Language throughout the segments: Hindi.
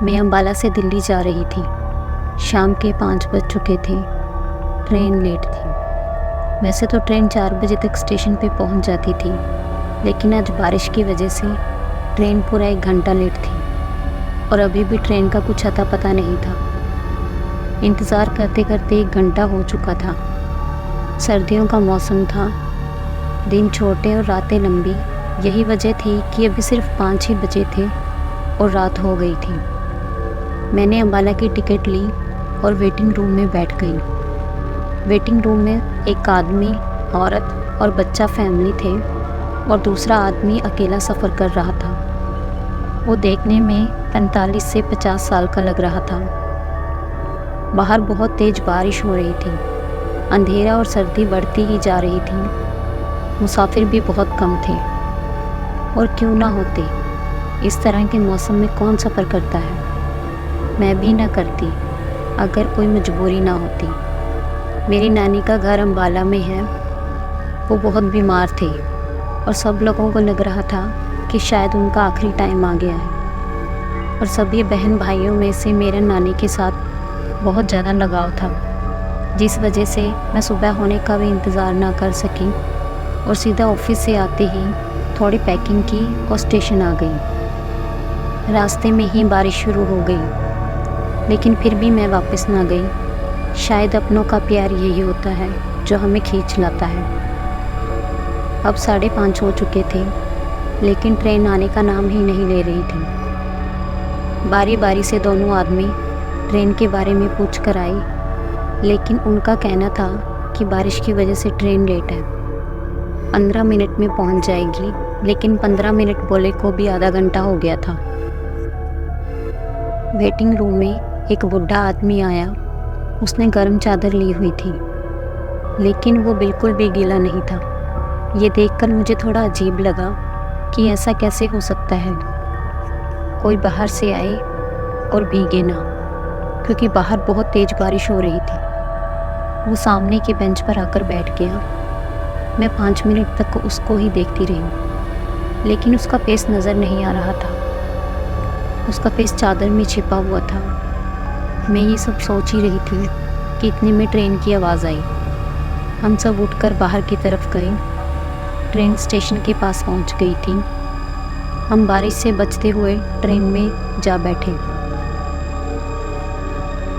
मैं अम्बाला से दिल्ली जा रही थी। शाम के 5 बज चुके थे। ट्रेन लेट थी। वैसे तो ट्रेन 4 बजे तक स्टेशन पे पहुंच जाती थी, लेकिन आज बारिश की वजह से ट्रेन पूरा 1 घंटा लेट थी और अभी भी ट्रेन का कुछ अता पता नहीं था। इंतज़ार करते करते 1 घंटा हो चुका था। सर्दियों का मौसम था, दिन छोटे और रातें लंबी। यही वजह थी कि अभी सिर्फ 5 ही बजे थे और रात हो गई थी। मैंने अम्बाला की टिकट ली और वेटिंग रूम में बैठ गई। वेटिंग रूम में एक आदमी, औरत और बच्चा फैमिली थे और दूसरा आदमी अकेला सफ़र कर रहा था। वो देखने में 45 से 50 साल का लग रहा था। बाहर बहुत तेज़ बारिश हो रही थी। अंधेरा और सर्दी बढ़ती ही जा रही थी। मुसाफिर भी बहुत कम थे और क्यों ना होते। इस तरह के मौसम में कौन सफ़र करता है। मैं भी ना करती अगर कोई मजबूरी ना होती। मेरी नानी का घर अम्बाला में है। वो बहुत बीमार थे और सब लोगों को लग रहा था कि शायद उनका आखिरी टाइम आ गया है। और सभी बहन भाइयों में से मेरे नानी के साथ बहुत ज़्यादा लगाव था, जिस वजह से मैं सुबह होने का भी इंतज़ार ना कर सकी और सीधा ऑफिस से आते ही थोड़ी पैकिंग की और स्टेशन आ गई। रास्ते में ही बारिश शुरू हो गई, लेकिन फिर भी मैं वापस ना गई। शायद अपनों का प्यार यही होता है जो हमें खींच लाता है। अब 5:30 हो चुके थे, लेकिन ट्रेन आने का नाम ही नहीं ले रही थी। बारी बारी से दोनों आदमी ट्रेन के बारे में पूछ कर आई, लेकिन उनका कहना था कि बारिश की वजह से ट्रेन लेट है, 15 मिनट में पहुंच जाएगी। लेकिन 15 मिनट बोले को भी आधा घंटा हो गया था। वेटिंग रूम में एक बूढ़ा आदमी आया। उसने गर्म चादर ली हुई थी, लेकिन वो बिल्कुल भी गीला नहीं था। ये देखकर मुझे थोड़ा अजीब लगा कि ऐसा कैसे हो सकता है, कोई बाहर से आए और भीगे ना, क्योंकि बाहर बहुत तेज़ बारिश हो रही थी। वो सामने के बेंच पर आकर बैठ गया। मैं 5 मिनट तक उसको ही देखती रही, लेकिन उसका फेस नज़र नहीं आ रहा था। उसका फेस चादर में छिपा हुआ था। मैं ये सब सोच ही रही थी कि इतने में ट्रेन की आवाज़ आई। हम सब उठकर बाहर की तरफ गए। ट्रेन स्टेशन के पास पहुंच गई थी। हम बारिश से बचते हुए ट्रेन में जा बैठे।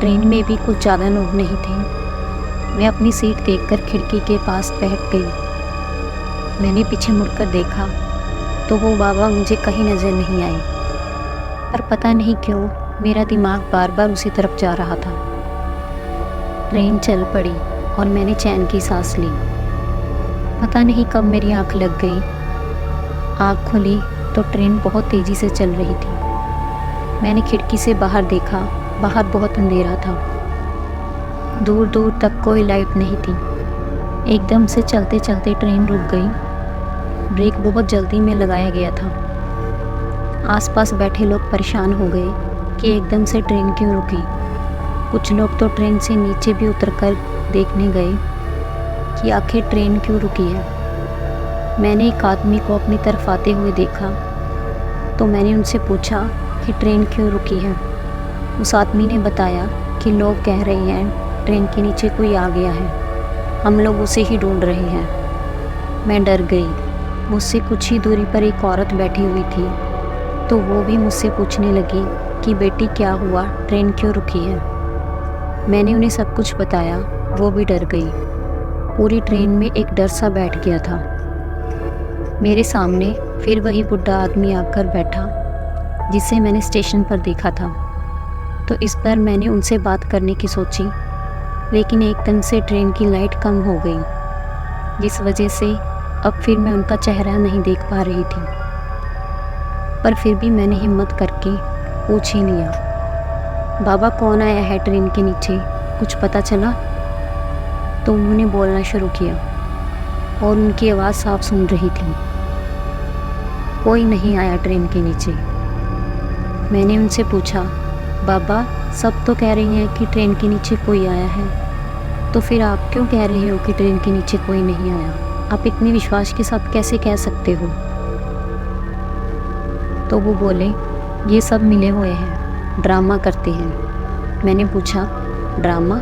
ट्रेन में भी कुछ ज़्यादा लोग नहीं थे। मैं अपनी सीट देखकर खिड़की के पास बैठ गई। मैंने पीछे मुड़कर देखा तो वो बाबा मुझे कहीं नज़र नहीं आए, पर पता नहीं क्यों मेरा दिमाग बार बार उसी तरफ जा रहा था। ट्रेन चल पड़ी और मैंने चैन की सांस ली। पता नहीं कब मेरी आँख लग गई। आँख खुली तो ट्रेन बहुत तेज़ी से चल रही थी। मैंने खिड़की से बाहर देखा। बाहर बहुत अंधेरा था। दूर दूर तक कोई लाइट नहीं थी। एकदम से चलते चलते ट्रेन रुक गई। ब्रेक बहुत जल्दी में लगाया गया था। आसपास बैठे लोग परेशान हो गए कि एकदम से ट्रेन क्यों रुकी। कुछ लोग तो ट्रेन से नीचे भी उतरकर देखने गए कि आखिर ट्रेन क्यों रुकी है। मैंने एक आदमी को अपनी तरफ आते हुए देखा तो मैंने उनसे पूछा कि ट्रेन क्यों रुकी है। उस आदमी ने बताया कि लोग कह रहे हैं ट्रेन के नीचे कोई आ गया है, हम लोग उसे ही ढूंढ रहे हैं। मैं डर गई। मुझसे कुछ ही दूरी पर एक औरत बैठी हुई थी, तो वो भी मुझसे पूछने लगी कि बेटी क्या हुआ, ट्रेन क्यों रुकी है। मैंने उन्हें सब कुछ बताया। वो भी डर गई। पूरी ट्रेन में एक डर सा बैठ गया था। मेरे सामने फिर वही बुढ़ा आदमी आकर बैठा जिसे मैंने स्टेशन पर देखा था। तो इस बार मैंने उनसे बात करने की सोची, लेकिन एकदम से ट्रेन की लाइट कम हो गई, जिस वजह से अब फिर मैं उनका चेहरा नहीं देख पा रही थी। पर फिर भी मैंने हिम्मत करके पूछ ही लिया, बाबा कौन आया है ट्रेन के नीचे, कुछ पता चला? तो उन्होंने बोलना शुरू किया और उनकी आवाज़ साफ सुन रही थी, कोई नहीं आया ट्रेन के नीचे। मैंने उनसे पूछा, बाबा सब तो कह रही हैं कि ट्रेन के नीचे कोई आया है, तो फिर आप क्यों कह रहे हो कि ट्रेन के नीचे कोई नहीं आया? आप इतने विश्वास के साथ कैसे कह सकते हो? तो वो बोले, ये सब मिले हुए हैं। ड्रामा करते हैं। मैंने पूछा, ड्रामा?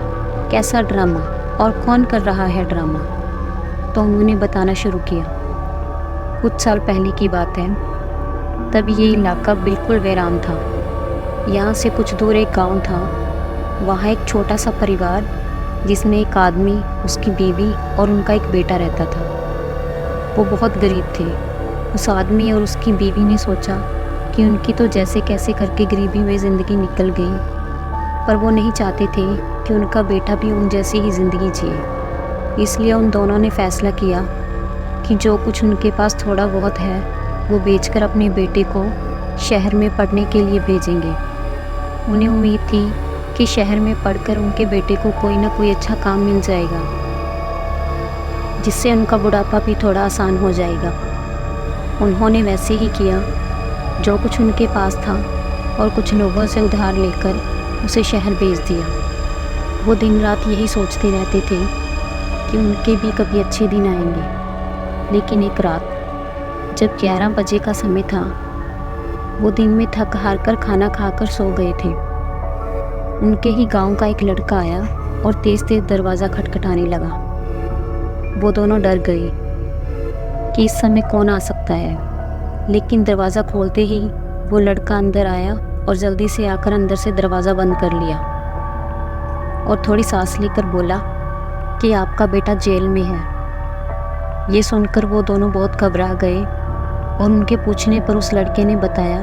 कैसा ड्रामा और कौन कर रहा है ड्रामा? तो उन्होंने बताना शुरू किया। कुछ साल पहले की बात है, तब ये इलाका बिल्कुल वीरान था। यहाँ से कुछ दूर एक गांव था। वहाँ एक छोटा सा परिवार जिसमें एक आदमी, उसकी बीवी और उनका एक बेटा रहता था। वो बहुत गरीब थे। उस आदमी और उसकी बीवी ने सोचा कि उनकी तो जैसे कैसे करके गरीबी में ज़िंदगी निकल गई, पर वो नहीं चाहते थे कि उनका बेटा भी उन जैसी ही ज़िंदगी जिए। इसलिए उन दोनों ने फ़ैसला किया कि जो कुछ उनके पास थोड़ा बहुत है वो बेचकर अपने बेटे को शहर में पढ़ने के लिए भेजेंगे। उन्हें उम्मीद थी कि शहर में पढ़कर उनके बेटे को कोई ना कोई अच्छा काम मिल जाएगा, जिससे उनका बुढ़ापा भी थोड़ा आसान हो जाएगा। उन्होंने वैसे ही किया। जो कुछ उनके पास था और कुछ लोगों से उधार लेकर उसे शहर भेज दिया। वो दिन रात यही सोचते रहते थे कि उनके भी कभी अच्छे दिन आएंगे। लेकिन एक रात जब 11 बजे का समय था, वो दिन में थक हार कर खाना खाकर सो गए थे। उनके ही गांव का एक लड़का आया और तेज तेज दरवाज़ा खटखटाने लगा। वो दोनों डर गए कि इस समय कौन आ सकता है। लेकिन दरवाज़ा खोलते ही वो लड़का अंदर आया और जल्दी से आकर अंदर से दरवाज़ा बंद कर लिया और थोड़ी सांस लेकर बोला कि आपका बेटा जेल में है। ये सुनकर वो दोनों बहुत घबरा गए और उनके पूछने पर उस लड़के ने बताया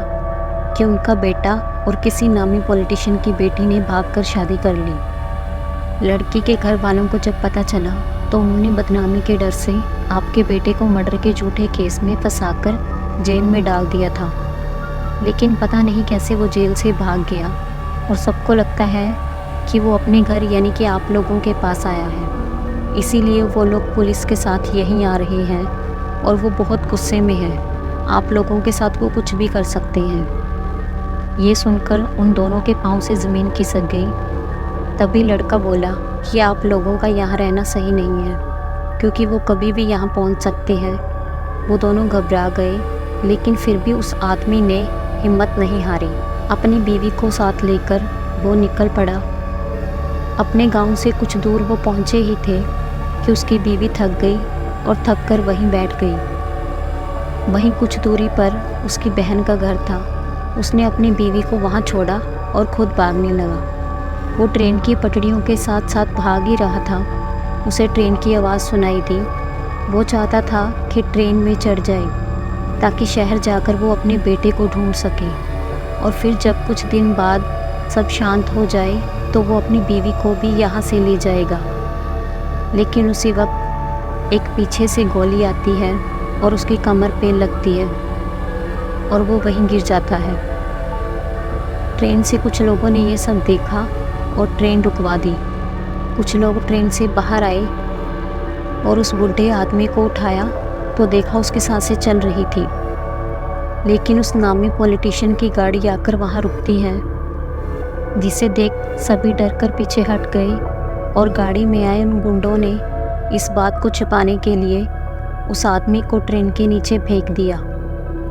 कि उनका बेटा और किसी नामी पॉलिटिशियन की बेटी ने भागकर शादी कर ली। लड़की के घर वालों को जब पता चला तो उन्होंने बदनामी के डर से आपके बेटे को मर्डर के झूठे केस में फंसाकर जेल में डाल दिया था। लेकिन पता नहीं कैसे वो जेल से भाग गया और सबको लगता है कि वो अपने घर यानी कि आप लोगों के पास आया है। इसीलिए वो लोग पुलिस के साथ यहीं आ रहे हैं और वो बहुत गुस्से में है। आप लोगों के साथ वो कुछ भी कर सकते हैं। ये सुनकर उन दोनों के पांव से ज़मीन खिसक गई। तभी लड़का बोला कि आप लोगों का यहाँ रहना सही नहीं है, क्योंकि वो कभी भी यहाँ पहुँच सकते हैं। वो दोनों घबरा गए, लेकिन फिर भी उस आदमी ने हिम्मत नहीं हारी। अपनी बीवी को साथ लेकर वो निकल पड़ा। अपने गांव से कुछ दूर वो पहुँचे ही थे कि उसकी बीवी थक गई और थक कर वहीं बैठ गई। वहीं कुछ दूरी पर उसकी बहन का घर था। उसने अपनी बीवी को वहाँ छोड़ा और खुद भागने लगा। वो ट्रेन की पटरियों के साथ साथ भाग ही रहा था। उसे ट्रेन की आवाज़ सुनाई दी। वो चाहता था कि ट्रेन में चढ़ जाए ताकि शहर जाकर वो अपने बेटे को ढूंढ सके, और फिर जब कुछ दिन बाद सब शांत हो जाए तो वो अपनी बीवी को भी यहाँ से ले जाएगा। लेकिन उसी वक्त एक पीछे से गोली आती है और उसकी कमर पे लगती है और वो वहीं गिर जाता है। ट्रेन से कुछ लोगों ने ये सब देखा और ट्रेन रुकवा दी। कुछ लोग ट्रेन से बाहर आए और उस बूढ़े आदमी को उठाया तो देखा उसकी सांसें चल रही थी। लेकिन उस नामी पॉलिटिशियन की गाड़ी आकर वहाँ रुकती है, जिसे देख सभी डर कर पीछे हट गए और गाड़ी में आए उन गुंडों ने इस बात को छिपाने के लिए उस आदमी को ट्रेन के नीचे फेंक दिया,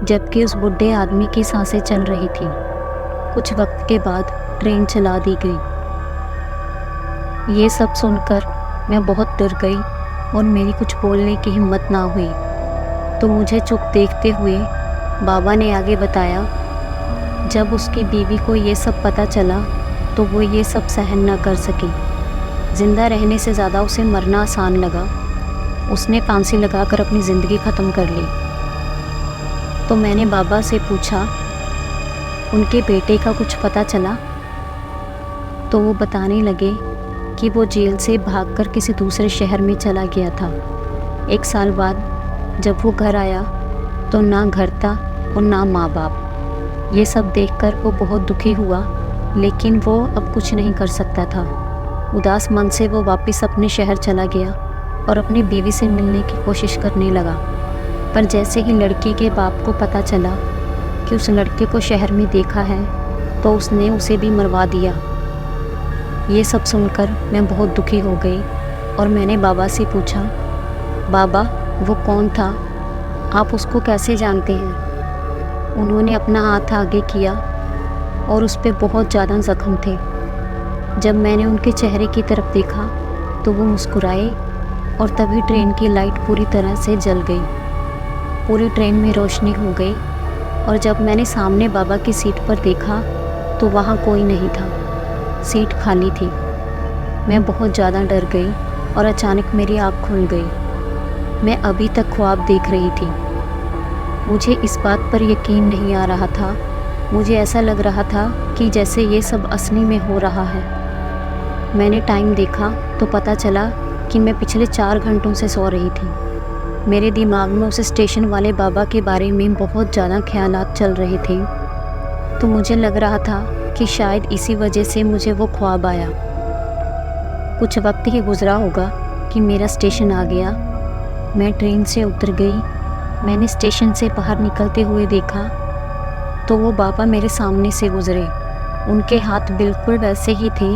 जबकि उस बूढ़े आदमी की सांसें चल रही थी। कुछ वक्त के बाद ट्रेन चला दी गई। ये सब सुनकर मैं बहुत डर गई और मेरी कुछ बोलने की हिम्मत ना हुई। तो मुझे चुप देखते हुए बाबा ने आगे बताया, जब उसकी बीवी को ये सब पता चला तो वो ये सब सहन ना कर सकी। ज़िंदा रहने से ज़्यादा उसे मरना आसान लगा। उसने फांसी लगाकर अपनी ज़िंदगी ख़त्म कर ली। तो मैंने बाबा से पूछा, उनके बेटे का कुछ पता चला? तो वो बताने लगे कि वो जेल से भागकर किसी दूसरे शहर में चला गया था। 1 साल बाद जब वो घर आया तो ना घर था और ना माँ बाप। ये सब देखकर वो बहुत दुखी हुआ, लेकिन वो अब कुछ नहीं कर सकता था। उदास मन से वो वापस अपने शहर चला गया और अपनी बीवी से मिलने की कोशिश करने लगा। पर जैसे ही लड़की के बाप को पता चला कि उस लड़के को शहर में देखा है तो उसने उसे भी मरवा दिया। ये सब सुनकर मैं बहुत दुखी हो गई और मैंने बाबा से पूछा, बाबा वो कौन था? आप उसको कैसे जानते हैं? उन्होंने अपना हाथ आगे किया और उस पे बहुत ज़्यादा ज़ख्म थे। जब मैंने उनके चेहरे की तरफ देखा तो वो मुस्कुराए और तभी ट्रेन की लाइट पूरी तरह से जल गई। पूरी ट्रेन में रोशनी हो गई और जब मैंने सामने बाबा की सीट पर देखा तो वहाँ कोई नहीं था, सीट खाली थी। मैं बहुत ज़्यादा डर गई और अचानक मेरी आँख खुल गई। मैं अभी तक ख्वाब देख रही थी। मुझे इस बात पर यकीन नहीं आ रहा था। मुझे ऐसा लग रहा था कि जैसे ये सब असली में हो रहा है। मैंने टाइम देखा तो पता चला कि मैं पिछले 4 घंटों से सो रही थी। मेरे दिमाग में उस स्टेशन वाले बाबा के बारे में बहुत ज़्यादा ख्यालात चल रहे थे, तो मुझे लग रहा था कि शायद इसी वजह से मुझे वो ख्वाब आया। कुछ वक्त ही गुजरा होगा कि मेरा स्टेशन आ गया। मैं ट्रेन से उतर गई। मैंने स्टेशन से बाहर निकलते हुए देखा तो वो बाबा मेरे सामने से गुजरे। उनके हाथ बिल्कुल वैसे ही थे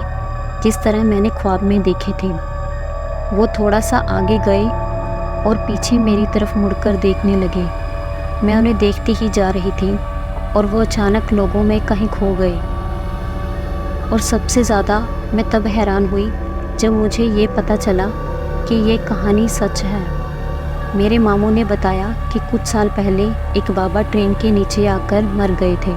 जिस तरह मैंने ख्वाब में देखे थे। वो थोड़ा सा आगे गए और पीछे मेरी तरफ मुड़कर देखने लगे। मैं उन्हें देखती ही जा रही थी और वो अचानक लोगों में कहीं खो गए। और सबसे ज़्यादा मैं तब हैरान हुई जब मुझे ये पता चला कि ये कहानी सच है। मेरे मामू ने बताया कि कुछ साल पहले एक बाबा ट्रेन के नीचे आकर मर गए थे।